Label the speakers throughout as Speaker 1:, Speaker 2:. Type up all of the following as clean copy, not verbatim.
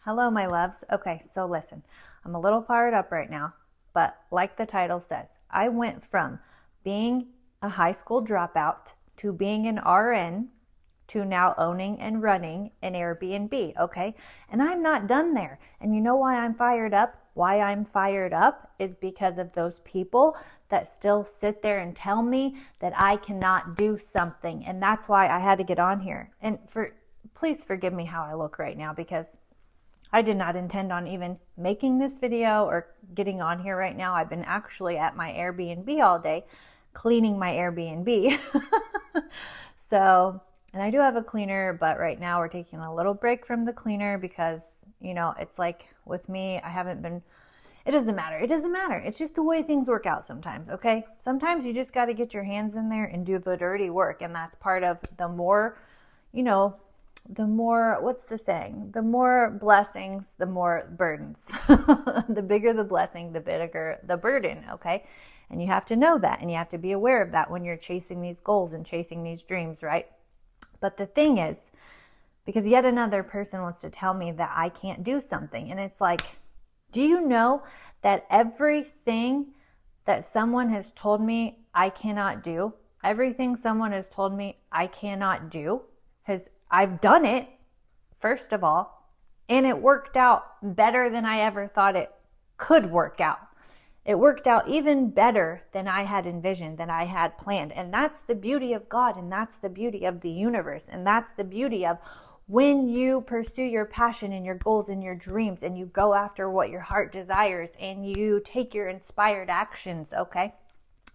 Speaker 1: Hello, my loves. Okay, so listen, I'm a little fired up right now, but like the title says, I went from being a high school dropout to being an RN to now owning and running an Airbnb, okay? And I'm not done there. And you know why I'm fired up? Why I'm fired up is because of those people that still sit there and tell me that I cannot do something. And that's why I had to get on here. And please forgive me how I look right now, because I did not intend on even making this video or getting on here right now. I've been actually at my Airbnb all day cleaning my Airbnb. So, and I do have a cleaner, but right now we're taking a little break from the cleaner because, it's like with me, it doesn't matter. It doesn't matter. It's just the way things work out sometimes, okay? Sometimes you just got to get your hands in there and do the dirty work. And that's part of the more, what's the saying? The more blessings, the more burdens. The bigger the blessing, the bigger the burden, okay? And you have to know that, and you have to be aware of that when you're chasing these goals and chasing these dreams, right? But the thing is, because yet another person wants to tell me that I can't do something, and it's like, do you know that everything that someone has told me I cannot do, everything someone has told me I cannot do, I've done it, first of all, and it worked out better than I ever thought it could work out. It worked out even better than I had envisioned, than I had planned. And that's the beauty of God, and that's the beauty of the universe, and that's the beauty of when you pursue your passion and your goals and your dreams, and you go after what your heart desires, and you take your inspired actions, okay?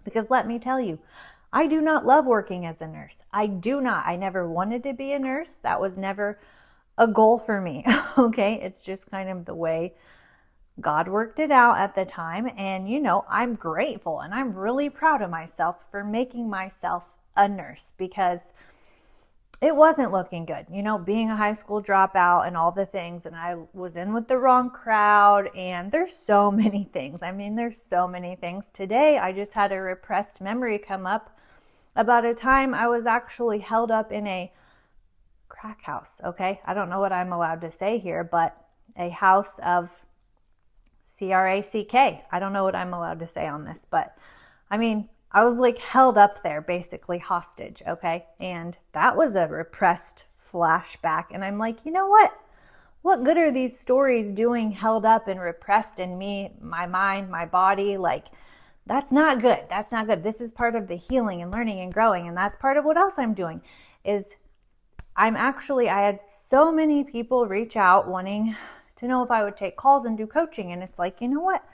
Speaker 1: Because let me tell you, I do not love working as a nurse. I do not. I never wanted to be a nurse. That was never a goal for me, okay? It's just kind of the way God worked it out at the time. And, I'm grateful and I'm really proud of myself for making myself a nurse, because it wasn't looking good, being a high school dropout and all the things. And I was in with the wrong crowd, and there's so many things. There's so many things. Today, I just had a repressed memory come up about a time I was actually held up in a crack house, okay? I don't know what I'm allowed to say here, but a house of CRACK. I don't know what I'm allowed to say on this, but I was like held up there, basically hostage, okay? And that was a repressed flashback. And I'm like, you know what? What good are these stories doing held up and repressed in me, my mind, my body? Like, that's not good. That's not good. This is part of the healing and learning and growing. And that's part of what else I'm doing is I had so many people reach out wanting to know if I would take calls and do coaching. And it's like, you know what?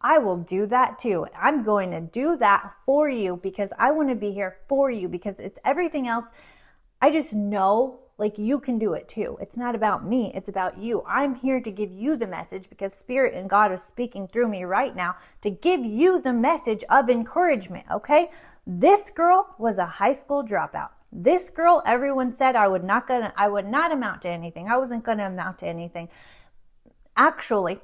Speaker 1: I will do that too. I'm going to do that for you because I want to be here for you, because it's everything else. I just know like you can do it too. It's not about me. It's about you. I'm here to give you the message because Spirit and God is speaking through me right now to give you the message of encouragement. Okay. This girl was a high school dropout. This girl, everyone said I would not amount to anything. I wasn't going to amount to anything. Actually,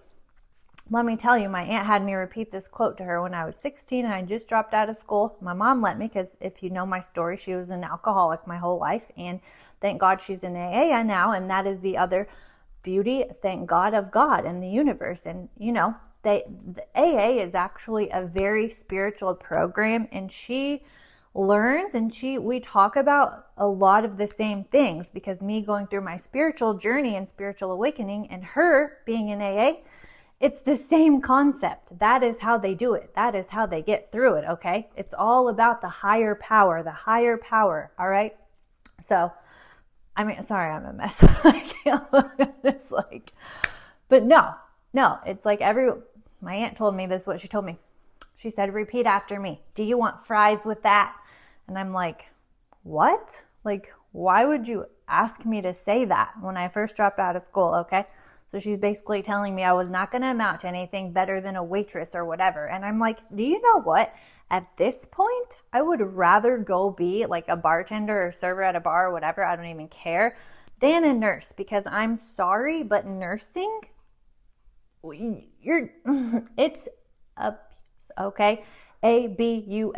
Speaker 1: let me tell you, my aunt had me repeat this quote to her when I was 16 and I just dropped out of school. My mom let me, because if you know my story, she was an alcoholic my whole life. And thank God she's in AA now. And that is the other beauty, thank God, of God and the universe. And, the AA is actually a very spiritual program, and she learns and we talk about a lot of the same things, because me going through my spiritual journey and spiritual awakening and her being in AA, it's the same concept. That is how they do it. That is how they get through it, okay? It's all about the higher power, all right? So, sorry, I'm a mess. I can't look at this but no, it's like my aunt told me this, what she told me. She said, repeat after me. Do you want fries with that? And I'm like, what? Like, why would you ask me to say that when I first dropped out of school, okay? So she's basically telling me I was not going to amount to anything better than a waitress or whatever. And I'm like, do you know what? At this point, I would rather go be like a bartender or server at a bar or whatever, I don't even care, than a nurse. Because I'm sorry, but nursing, it's abuse, okay? abuse.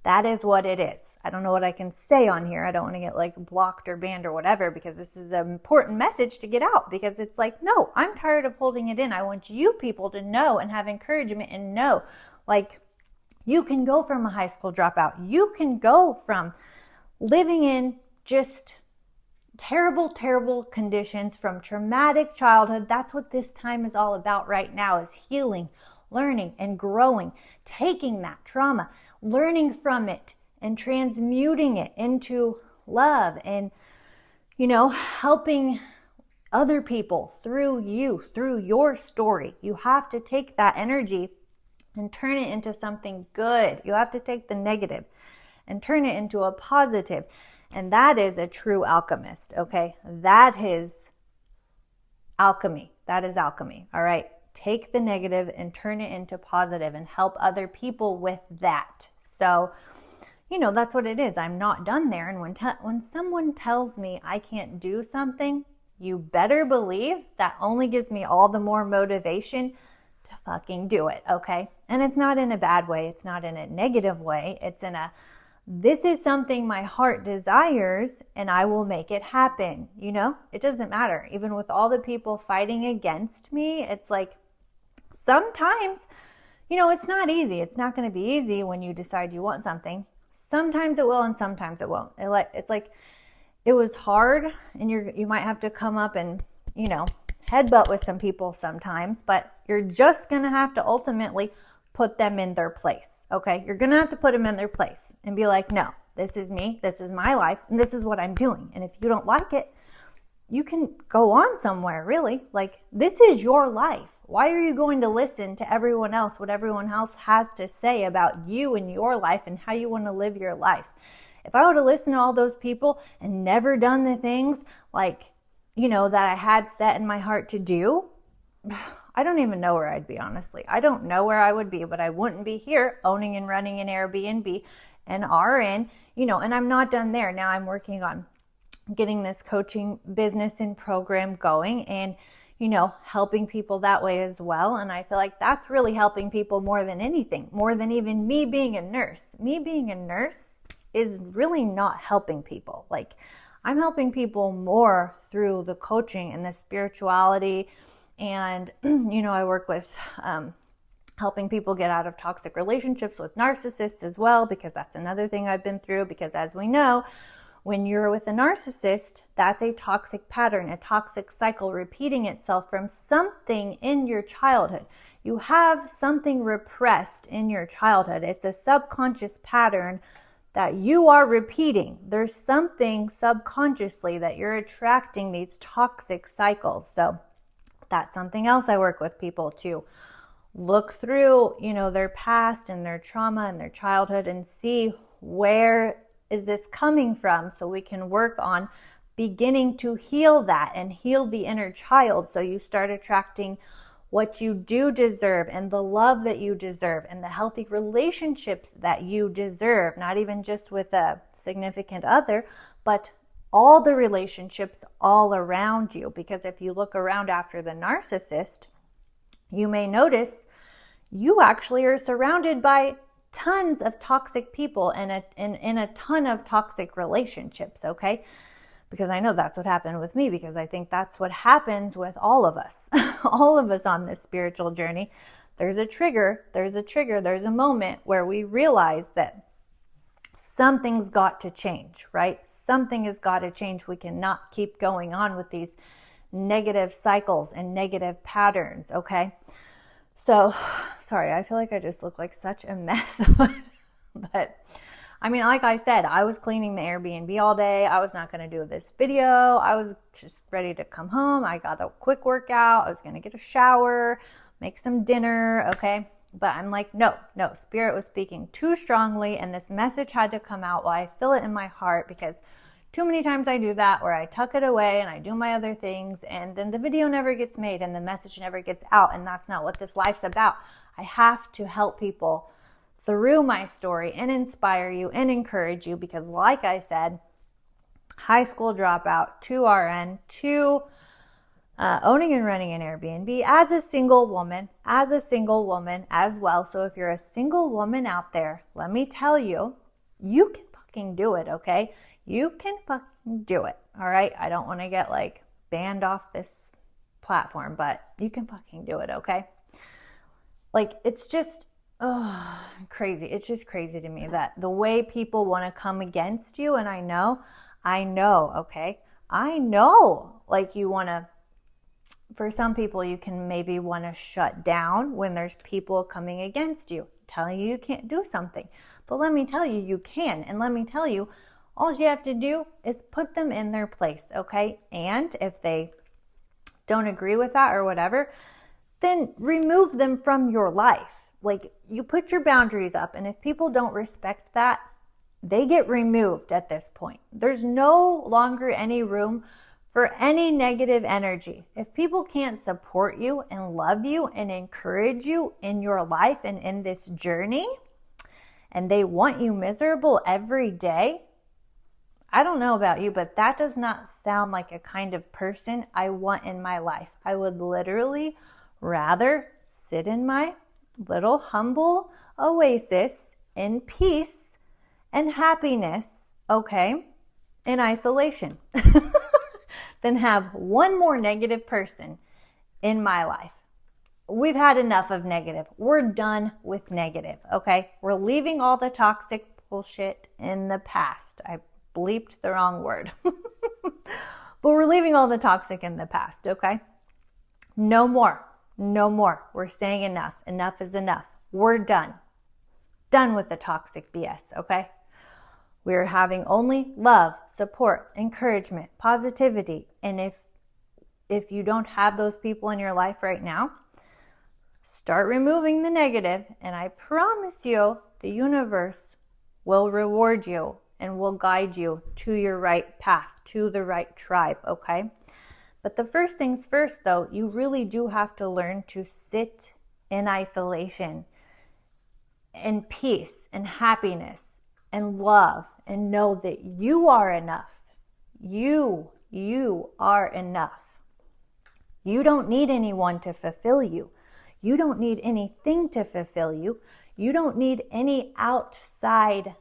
Speaker 1: That is what it is. I don't know what I can say on here. I don't want to get like blocked or banned or whatever, because this is an important message to get out, because it's like, no, I'm tired of holding it in. I want you people to know and have encouragement and know, like, you can go from a high school dropout. You can go from living in just terrible, terrible conditions, from traumatic childhood. That's what this time is all about right now, is healing, learning, and growing, taking that trauma, learning from it, and transmuting it into love and, helping other people through you, through your story. You have to take that energy and turn it into something good. You have to take the negative and turn it into a positive. And that is a true alchemist, okay? That is alchemy. That is alchemy, all right? Take the negative and turn it into positive and help other people with that. So, that's what it is. I'm not done there. And when someone tells me I can't do something, you better believe that only gives me all the more motivation to fucking do it, okay? And it's not in a bad way. It's not in a negative way. It's in a, this is something my heart desires and I will make it happen. It doesn't matter. Even with all the people fighting against me, it's like, sometimes, it's not easy. It's not going to be easy when you decide you want something. Sometimes it will and sometimes it won't. It's like, it was hard, and you might have to come up and, headbutt with some people sometimes, but you're just going to have to ultimately put them in their place, okay? You're going to have to put them in their place and be like, no, this is me, this is my life, and this is what I'm doing. And if you don't like it, you can go on somewhere, really. Like, this is your life. Why are you going to listen to everyone else, what everyone else has to say about you and your life and how you want to live your life? If I would have listened to all those people and never done the things like, that I had set in my heart to do, I don't even know where I'd be, honestly. I don't know where I would be, but I wouldn't be here owning and running an Airbnb and RN, and I'm not done there. Now I'm working on getting this coaching business and program going and, helping people that way as well. And I feel like that's really helping people more than anything, more than even me being a nurse. Me being a nurse is really not helping people. Like, I'm helping people more through the coaching and the spirituality. And, I work with helping people get out of toxic relationships with narcissists as well, because that's another thing I've been through. Because as we know, when you're with a narcissist, that's a toxic pattern, a toxic cycle repeating itself from something in your childhood. You have something repressed in your childhood. It's a subconscious pattern that you are repeating. There's something subconsciously that you're attracting these toxic cycles. So that's something else I work with people to look through, their past and their trauma and their childhood and see where is this coming from, so we can work on beginning to heal that and heal the inner child, so you start attracting what you do deserve and the love that you deserve and the healthy relationships that you deserve, not even just with a significant other, but all the relationships all around you. Because if you look around after the narcissist, you may notice you actually are surrounded by tons of toxic people and in a ton of toxic relationships, okay? Because I know that's what happened with me, because I think that's what happens with all of us. All of us on this spiritual journey. There's a trigger, there's a moment where we realize that something's got to change, right? Something has got to change. We cannot keep going on with these negative cycles and negative patterns, okay? So, sorry, I feel like I just look like such a mess. But, I mean, like I said, I was cleaning the Airbnb all day. I was not going to do this video. I was just ready to come home. I got a quick workout. I was going to get a shower, make some dinner, okay? But I'm like, no, Spirit was speaking too strongly, and this message had to come out while I feel it in my heart, because too many times I do that, where I tuck it away and I do my other things, and then the video never gets made and the message never gets out, and that's not what this life's about. I have to help people through my story and inspire you and encourage you, because like I said, high school dropout to RN to owning and running an Airbnb as a single woman as well. So if you're a single woman out there, let me tell you, you can fucking do it, okay? You can fucking do it, all right? I don't want to get like banned off this platform, but you can fucking do it, okay? Like, it's just crazy. It's just crazy to me that the way people want to come against you, and I know, okay? I know, like, you want to, for some people, you can maybe want to shut down when there's people coming against you, telling you can't do something. But let me tell you, you can. And let me tell you, all you have to do is put them in their place, okay? And if they don't agree with that or whatever, then remove them from your life. Like, you put your boundaries up, and if people don't respect that, they get removed at this point. There's no longer any room for any negative energy. If people can't support you and love you and encourage you in your life and in this journey, and they want you miserable every day, I don't know about you, but that does not sound like a kind of person I want in my life. I would literally rather sit in my little humble oasis in peace and happiness, okay, in isolation, than have one more negative person in my life. We've had enough of negative. We're done with negative, okay? We're leaving all the toxic bullshit in the past. I bleeped the wrong word. But we're leaving all the toxic in the past, okay? No more. No more. We're saying enough. Enough is enough. We're done. Done with the toxic BS, okay? We're having only love, support, encouragement, positivity. And if you don't have those people in your life right now, start removing the negative, and I promise you, the universe will reward you and will guide you to your right path, to the right tribe, okay? But the first things first, though, you really do have to learn to sit in isolation, in peace, and happiness, and love, and know that you are enough. You are enough. You don't need anyone to fulfill you. You don't need anything to fulfill you. You don't need any outside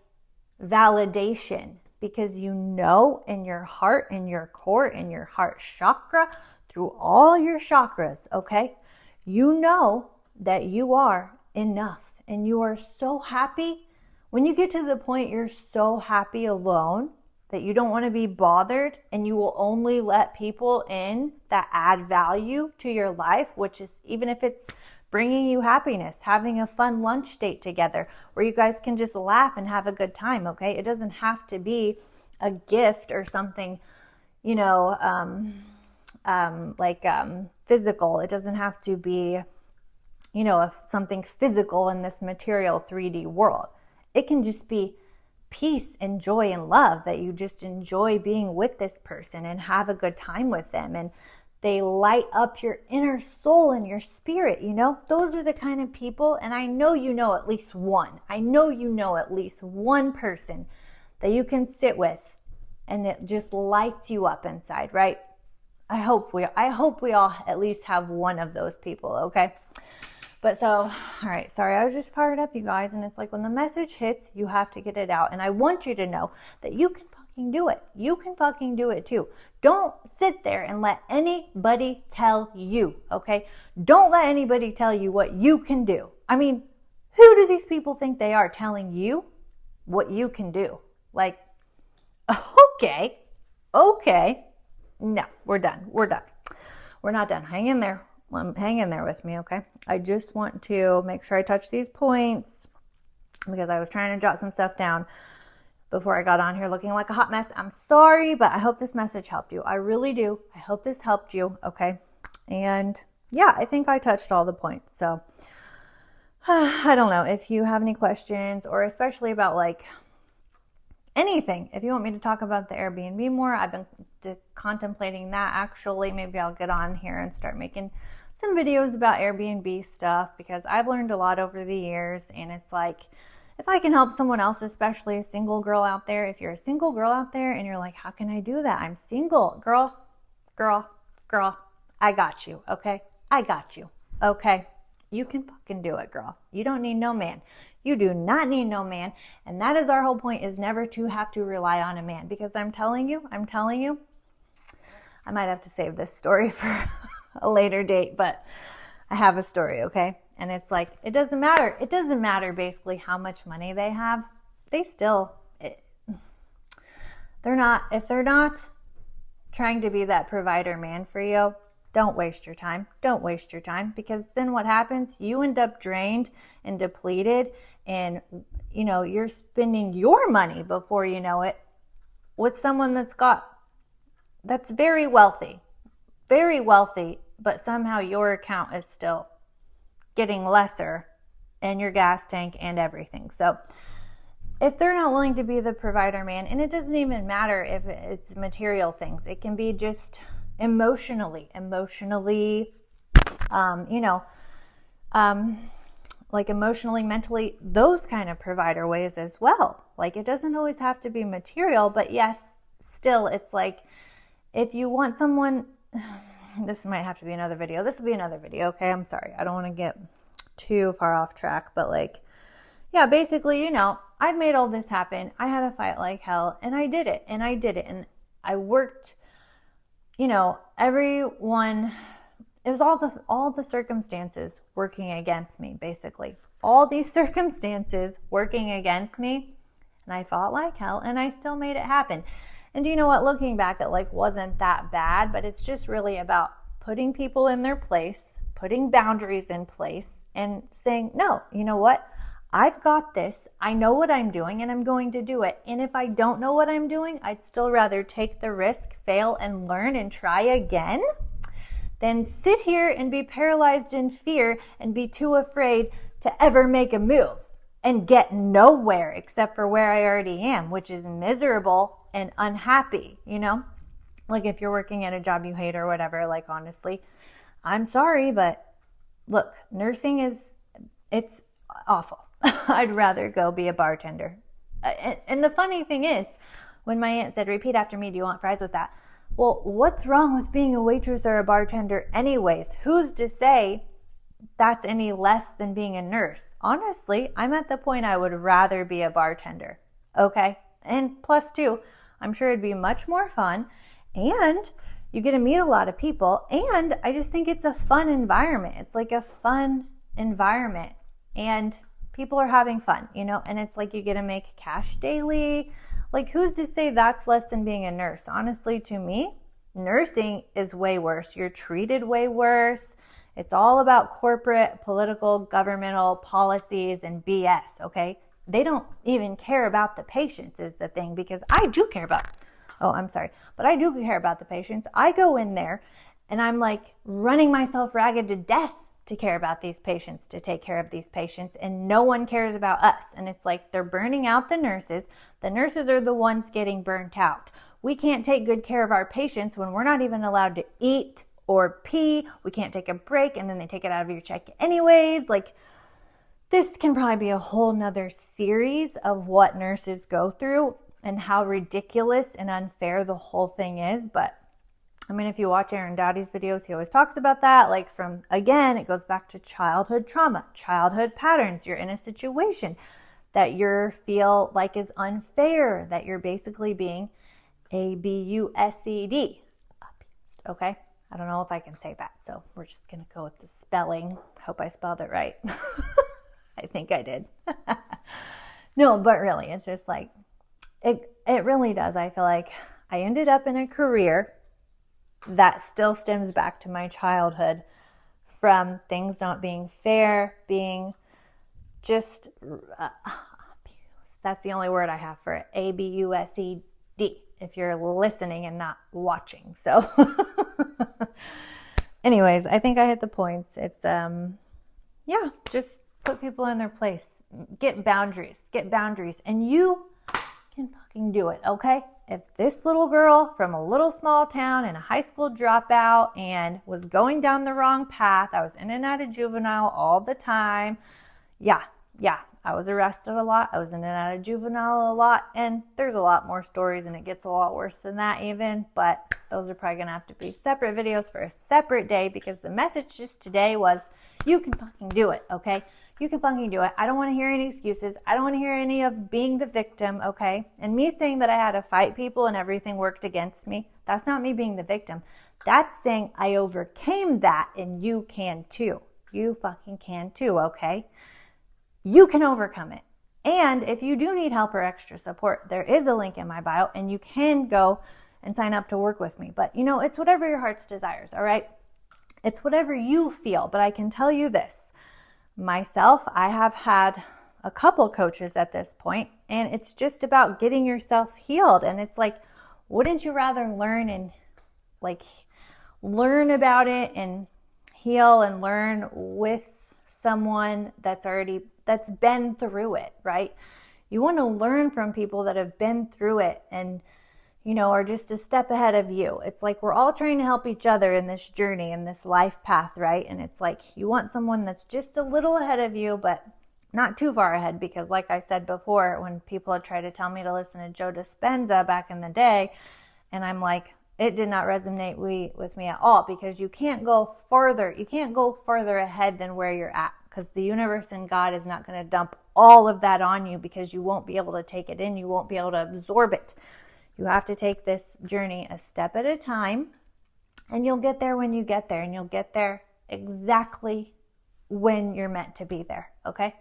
Speaker 1: validation, because you know in your heart, in your core, in your heart chakra, through all your chakras, okay? You know that you are enough, and you are so happy. When you get to the point you're so happy alone that you don't want to be bothered, and you will only let people in that add value to your life, which is, even if it's bringing you happiness, having a fun lunch date together where you guys can just laugh and have a good time, okay? It doesn't have to be a gift or something, physical. It doesn't have to be, something physical in this material 3D world. It can just be peace and joy and love, that you just enjoy being with this person and have a good time with them, and they light up your inner soul and your spirit, Those are the kind of people, and I know you know at least one. I know you know at least one person that you can sit with and it just lights you up inside, right? I hope we all at least have one of those people, okay? But so, all right, sorry, I was just fired up, you guys, and it's like when the message hits, you have to get it out. And I want you to know that you can fucking do it. You can fucking do it too. Don't sit there and let anybody tell you, okay? Don't let anybody tell you what you can do. I mean, who do these people think they are telling you what you can do? Like, okay. No, we're done. We're not done. Hang in there. Hang in there with me, okay? I just want to make sure I touch these points because I was trying to jot some stuff down before I got on here looking like a hot mess. I'm sorry, but I hope this message helped you. I really do. I hope this helped you, okay? And yeah, I think I touched all the points. So I don't know if you have any questions, or especially about like anything. If you want me to talk about the Airbnb more, I've been contemplating that actually. Maybe I'll get on here and start making some videos about Airbnb stuff, because I've learned a lot over the years, and it's like, if I can help someone else, especially a single girl out there, if you're a single girl out there and you're like, how can I do that? I'm single. Girl, I got you, okay? I got you, okay? You can fucking do it, girl. You don't need no man. You do not need no man. And that is our whole point, is never to have to rely on a man. Because I'm telling you, I might have to save this story for a later date, but I have a story, okay? And it's like, it doesn't matter. It doesn't matter basically how much money they have. They still, if they're not trying to be that provider man for you, don't waste your time. Don't waste your time, because then what happens? You end up drained and depleted, and you're spending your money before you know it with someone that's very wealthy, but somehow your account is still getting lesser, and your gas tank and everything. So if they're not willing to be the provider man, and it doesn't even matter if it's material things, it can be just emotionally, like emotionally, mentally, those kind of provider ways as well. Like, it doesn't always have to be material, but yes, still, it's like, if you want someone, this might have to be another video. This will be another video, okay? I'm sorry. I don't want to get too far off track, but like, yeah, basically, I've made all this happen. I had to fight like hell, and I did it, and I worked, everyone, it was all the circumstances working against me, basically. All these circumstances working against me, and I fought like hell, and I still made it happen. And you know what? Looking back, it wasn't that bad, but it's just really about putting people in their place, putting boundaries in place, and saying, no, you know what? I've got this. I know what I'm doing, and I'm going to do it. And if I don't know what I'm doing, I'd still rather take the risk, fail, and learn and try again than sit here and be paralyzed in fear and be too afraid to ever make a move and get nowhere except for where I already am, which is miserable and unhappy, Like, if you're working at a job you hate or whatever, like, honestly, I'm sorry, but look, nursing it's awful. I'd rather go be a bartender. And the funny thing is, when my aunt said, repeat after me, do you want fries with that? Well, what's wrong with being a waitress or a bartender anyways? Who's to say that's any less than being a nurse? Honestly, I'm at the point I would rather be a bartender, okay? And plus two, I'm sure it'd be much more fun, and you get to meet a lot of people, and I just think it's a fun environment. It's like a fun environment, and people are having fun, and it's like you get to make cash daily. Like, who's to say that's less than being a nurse? Honestly, to me, nursing is way worse. You're treated way worse. It's all about corporate, political, governmental policies and BS, okay? They don't even care about the patients is the thing, because I do care about, but I do care about the patients. I go in there and I'm like running myself ragged to death to care about these patients, to take care of these patients, and no one cares about us. And it's like they're burning out the nurses. The nurses are the ones getting burnt out. We can't take good care of our patients when we're not even allowed to eat or pee. We can't take a break, and then they take it out of your check anyways. Like, this can probably be a whole nother series of what nurses go through and how ridiculous and unfair the whole thing is. But I mean, if you watch Aaron Dowdy's videos, he always talks about that. Like, it goes back to childhood trauma, childhood patterns. You're in a situation that you feel like is unfair, that you're basically being abused. Okay? I don't know if I can say that, so we're just going to go with the spelling. Hope I spelled it right. I think I did. No, but really, it's just like, it really does. I feel like I ended up in a career that still stems back to my childhood, from things not being fair, being just abused. That's the only word I have for it. ABUSED, if you're listening and not watching. So anyways, I think I hit the points. It's, just put people in their place. Get boundaries, and you can fucking do it, okay? If this little girl from a little small town and a high school dropout and was going down the wrong path, I was in and out of juvenile all the time. Yeah, yeah, I was arrested a lot. I was in and out of juvenile a lot. And there's a lot more stories, and it gets a lot worse than that even. But those are probably going to have to be separate videos for a separate day, because the message just today was, you can fucking do it, okay? You can fucking do it. I don't want to hear any excuses. I don't want to hear any of being the victim, okay? And me saying that I had to fight people and everything worked against me, that's not me being the victim. That's saying I overcame that, and you can too. You fucking can too, okay? You can overcome it. And if you do need help or extra support, there is a link in my bio, and you can go and sign up to work with me. But it's whatever your heart's desires, all right? It's whatever you feel. But I can tell you this, myself, I have had a couple coaches at this point, and it's just about getting yourself healed. And it's like, wouldn't you rather learn about it and heal and learn with someone that's been through it, right? You want to learn from people that have been through it and, are just a step ahead of you. It's like we're all trying to help each other in this journey, in this life path, right? And it's like you want someone that's just a little ahead of you, but not too far ahead, because like I said before, when people had tried to tell me to listen to Joe Dispenza back in the day, and I'm like, it did not resonate with me at all, because you can't go further. You can't go further ahead than where you're at, because the universe and God is not going to dump all of that on you, because you won't be able to take it in. You won't be able to absorb it. You have to take this journey a step at a time, and you'll get there when you get there, and you'll get there exactly when you're meant to be there, okay?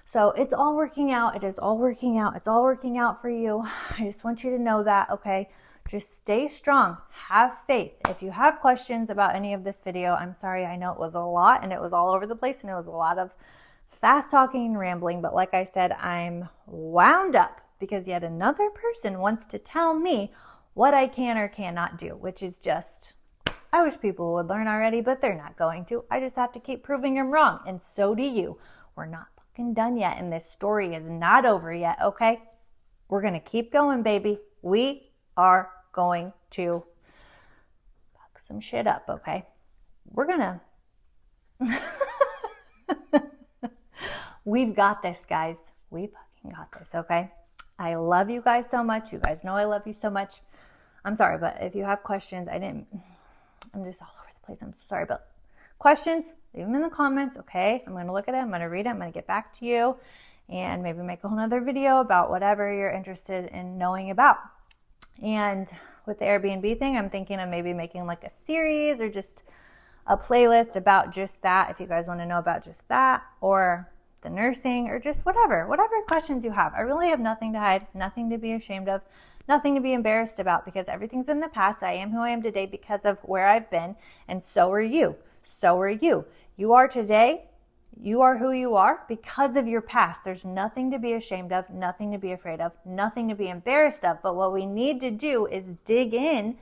Speaker 1: So it's all working out. It is all working out. It's all working out for you. I just want you to know that, okay? Just stay strong. Have faith. If you have questions about any of this video, I'm sorry. I know it was a lot, and it was all over the place, and it was a lot of fast talking and rambling. But like I said, I'm wound up because yet another person wants to tell me what I can or cannot do, which is just, I wish people would learn already, but they're not going to. I just have to keep proving them wrong, and so do you. We're not fucking done yet, and this story is not over yet, okay? We're going to keep going, baby. We are going to fuck some shit up, okay? We're going to... We've got this, guys. We fucking got this, okay? I love you guys so much. You guys know I love you so much. I'm sorry, but if you have questions, I'm just all over the place. I'm so sorry, but questions, leave them in the comments, okay? I'm going to look at it. I'm going to read it. I'm going to get back to you and maybe make a whole nother video about whatever you're interested in knowing about. And with the Airbnb thing, I'm thinking of maybe making like a series or just a playlist about just that, if you guys want to know about just that, or the nursing, or just whatever questions you have. I really have nothing to hide, nothing to be ashamed of, nothing to be embarrassed about, because everything's in the past. I am who I am today because of where I've been, and so are you. So are you. You are today. You are who you are because of your past. There's nothing to be ashamed of, nothing to be afraid of, nothing to be embarrassed of. But what we need to do is dig in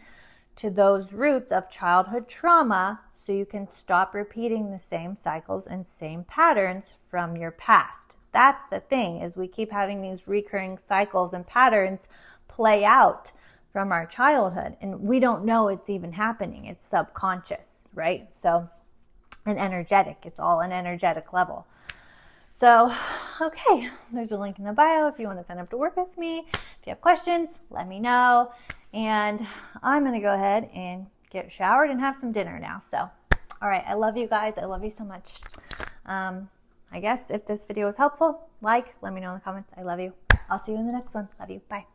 Speaker 1: to those roots of childhood trauma so you can stop repeating the same cycles and same patterns from your past. That's the thing, is we keep having these recurring cycles and patterns play out from our childhood, and we don't know it's even happening. It's subconscious, right? So, and energetic. It's all an energetic level. So, okay, there's a link in the bio if you want to sign up to work with me. If you have questions, let me know. And I'm going to go ahead and get showered and have some dinner now. So, all right, I love you guys. I love you so much. I guess if this video was helpful, let me know in the comments. I love you. I'll see you in the next one. Love you. Bye.